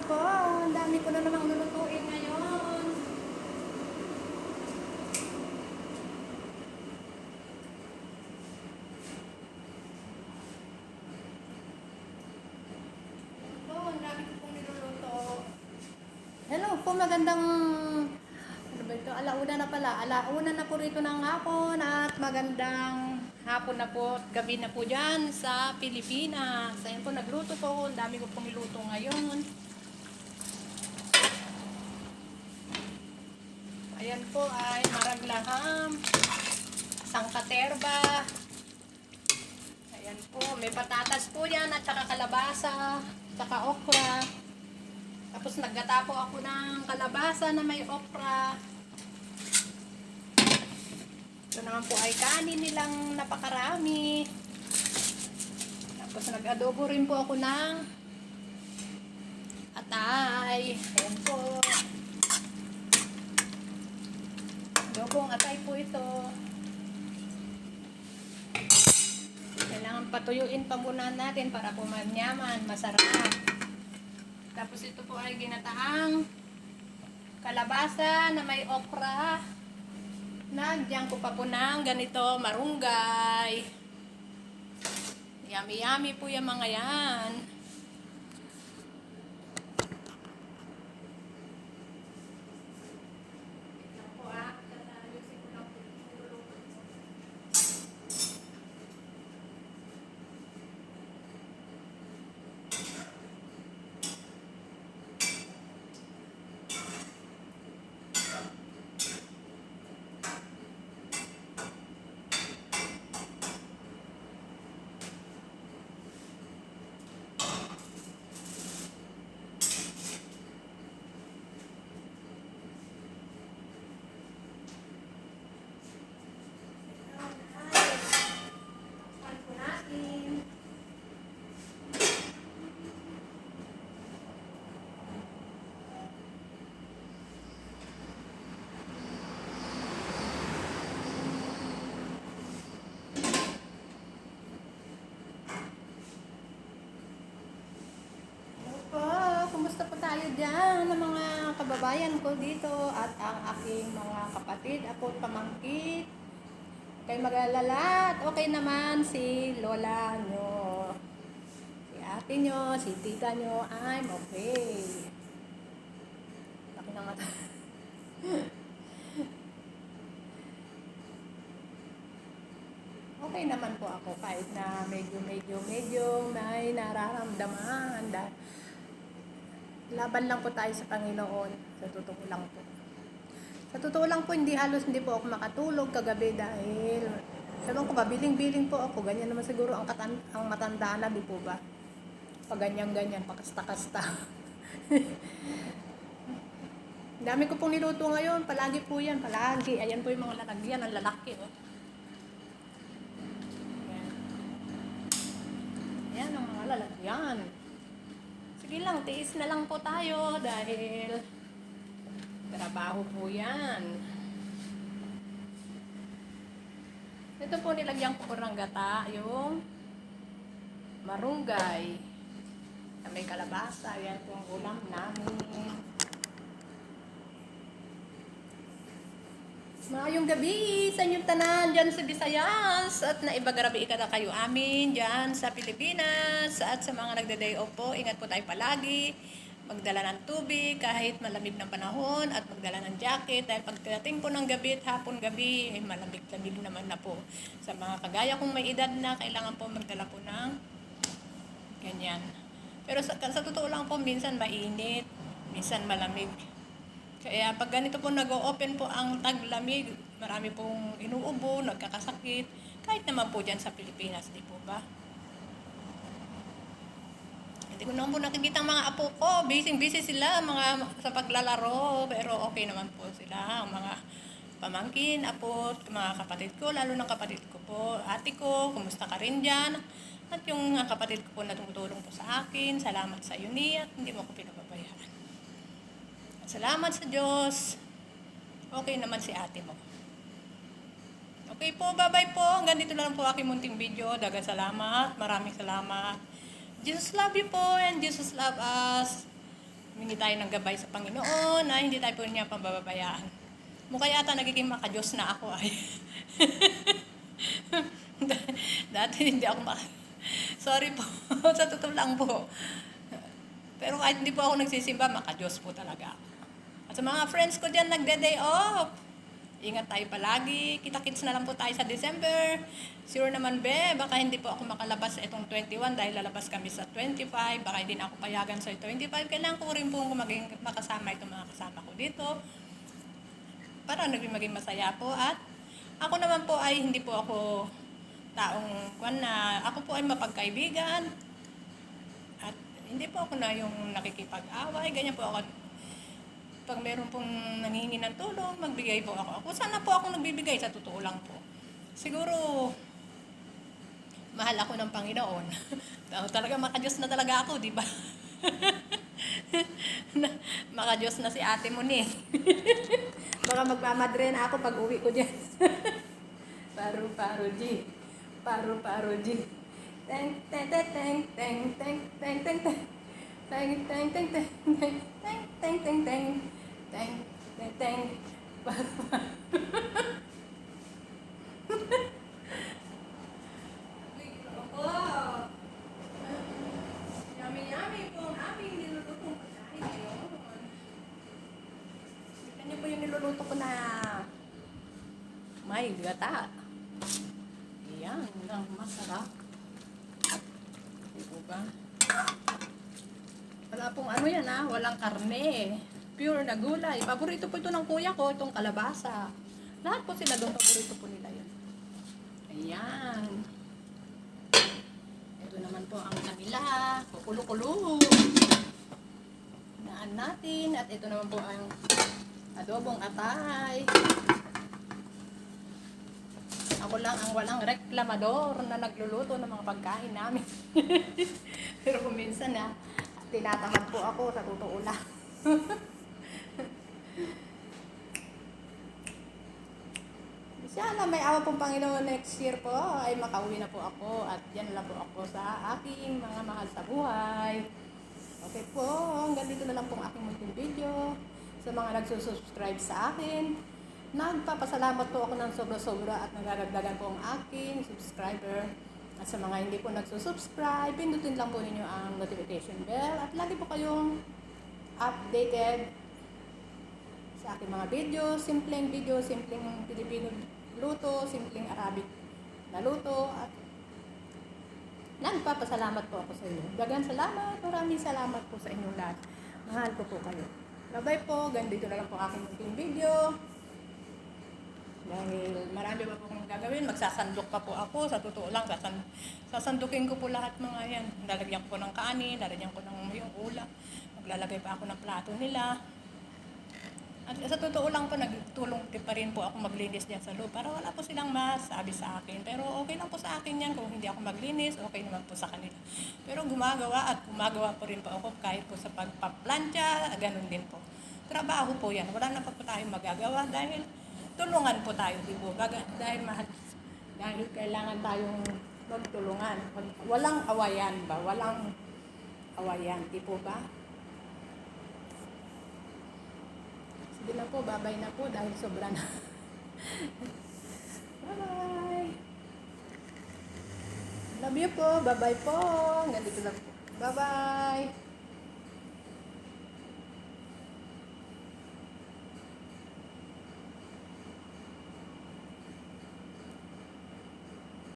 po, ang dami ko na namang lulutuin ngayon. Po, ang dami ko pong niluluto. Hello po, magandang ano ba ito? Alauna na pala. Alauna na po rito ng hapon at magandang hapon na po, gabi na po dyan sa Pilipinas. Ayan po, nagluto po. Ang dami ko pong niluto ngayon. Ayan po ay maraglaham, sangkaterba. Ayan po, may patatas po yan at saka kalabasa, saka okra. Tapos naggata po ako ng kalabasa na may okra. Ito naman po ay kanin nilang napakarami. Tapos nag-adobo rin po ako ng atay. Ayan po. Adobong atay po ito. Kailangan patuyuin pa muna natin para po manyaman, masarap. Tapos ito po ay ginataang kalabasa na may okra. Nagyan ko pa po ng ganito, marunggay. Yummy yummy po yung mga yan. Kumusta po tayo dyan ng mga kababayan ko dito at ang aking mga kapatid, apo, pamangkin. Kay mag-alala at okay naman si lola nyo, si ate nyo, si tita nyo, I'm okay. Laki na nga okay naman po ako kahit na medyo may nararamdaman. Laban lang po tayo sa Panginoon. Sa totoo lang po. Sa totoo lang po, hindi po ako makatulog kagabi dahil ewan ko ba, biling-biling po ako. Ganyan naman siguro ang matanda na, di po ba? Pag ganyan-ganyan, pakasta-kasta. Dami ko pong niluto ngayon. Palagi po yan, palagi. Ayan po yung mga lalagyan, ang lalaki. Oh. Ayan. Ayan ang mga lalagyan. Sige lang, tiis na lang po tayo dahil trabaho po yan. Ito po nilagyan ko ng gata, yung marunggay. May kalabasa, yan po ang ulam namin. Maayong gabi sa inyong tanan dyan sa Visayas at naibagarabi ikata kayo amin dyan sa Pilipinas at sa mga nagda-day off po, ingat po tayo palagi, magdala ng tubig kahit malamig ng panahon at magdala ng jacket dahil pagdating po ng gabi at hapon gabi, malamig-lamig naman na po. Sa mga kagaya kong may edad na, kailangan po magdala po ng ganyan. Pero sa totoo lang po, minsan mainit, minsan malamig. Kaya pag ganito po nag-o-open po ang taglamig, marami pong inuubo, nagkakasakit, kahit naman po dyan sa Pilipinas, di po ba? Hindi ko naman po nakikita ang mga apo ko, busy sila mga sa paglalaro, pero okay naman po sila, ang mga pamangkin, apo, mga kapatid ko, lalo ng kapatid ko po, ate ko, kumusta ka rin dyan? At yung kapatid ko po na tumutulong po sa akin, salamat sa iyo at hindi mo ko pinababayaan. Salamat sa Diyos. Okay naman si ate mo. Okay po, bye-bye po. Hanggang dito lang po aking munting video. Dagang salamat. Maraming salamat. Jesus love you po and Jesus love us. humingi tayo ng gabay sa Panginoon na hindi tayo po niya pababayaan. Mukha yata nagiging makadiyos na ako ay. Dati hindi ako Sorry po, sa totoo lang po. Pero kahit hindi po ako nagsisimba, makadiyos po talaga. At sa mga friends ko dyan, nagde-day off. Ingat tayo palagi. Kita-kits na lang po tayo sa December. Sure naman, be, baka hindi po ako makalabas sa itong 21 dahil lalabas kami sa 25. Baka hindi na ako payagan sa 25. Kailangan ko rin po maging makasama itong mga kasama ko dito. Para maging masaya po. At ako naman po ay hindi po ako taong ako po ay mapagkaibigan. At hindi po ako na yung nakikipag-away. Ganyan po ako. Pag meron pong nanghihingi ng tulong, magbigay po ako. Sana po ako nagbibigay, sa totoo lang po. Siguro, mahal ako ng Panginoon. Talaga makadiyos na talaga ako, di ba? Makadiyos na si ate mo ni. Baka magmamadre na ako pag uwi ko dyan. Paru-paro G. Paru-paro G. Teng, teng, teng, teng, teng, teng, teng, teng, teng. Teng, teng, teng, teng, teng, teng, teng, teng, teng, teng, teng, teng. Yummy po ang aming nilulutong pagkain ngayon. Tignan niyo po yung niluluto ko na may gata. Yan, ang masarap. Hindi po ba? Wala pong ano yan walang karne. Pure na gulay. Paborito po ito ng kuya ko, itong kalabasa. Lahat po sila doon, paborito po nila yan. Ayan. Ito naman po ang kanila. Kukulo-kulo. Naan natin. At ito naman po ang adobong atay. Ako lang ang walang reklamador na nagluluto ng mga pagkain namin. Pero kung minsan tinatamad po ako, sa totoo lang. Sana may awa pong Panginoon next year po ay makauwi na po ako at yan lang po ako sa aking mga mahal sa buhay. Okay po, hanggang dito na lang pong aking munting video. Sa mga nagsusubscribe sa akin, nagpapasalamat po ako ng sobra-sobra at nagdagdagan po ang aking subscriber. At sa mga hindi po nagsusubscribe, pindutin lang po ninyo ang notification bell at lagi po kayong updated sa aking mga video, simpleng Pilipino luto, simpleng Arabic na luto at nagpapasalamat po ako sa inyo. Dagan salamat, maraming salamat po sa inyong lahat. Mahal ko po kayo. Bye-bye po, ganito na lang po aking munting video. Dahil marami pa po kong gagawin, magsasandok pa po ako, sa totoo lang, sasandukin ko po lahat mga yan. Lalagyan ko ng kanin, lalagyan ko ng yung ulam, maglalagay pa ako ng plato nila. At sa totoo lang po, nagtulong pa rin po ako maglinis dyan sa loob para wala po silang masabi sa akin. Pero okay lang po sa akin yan, kung hindi ako maglinis, okay naman po sa kanila. Pero gumagawa po rin po ako kahit po sa pagpaplantya, ganun din po. Trabaho po yan, wala na pa po tayong magagawa dahil tulungan po tayo, di po ba? Dahil kailangan tayong magtulungan. Walang awayan ba? Walang awayan, di po ba? Sige na po, babay na po dahil sobra na. Bye-bye! Love you po, bye-bye po. Ganito lang po. Bye-bye!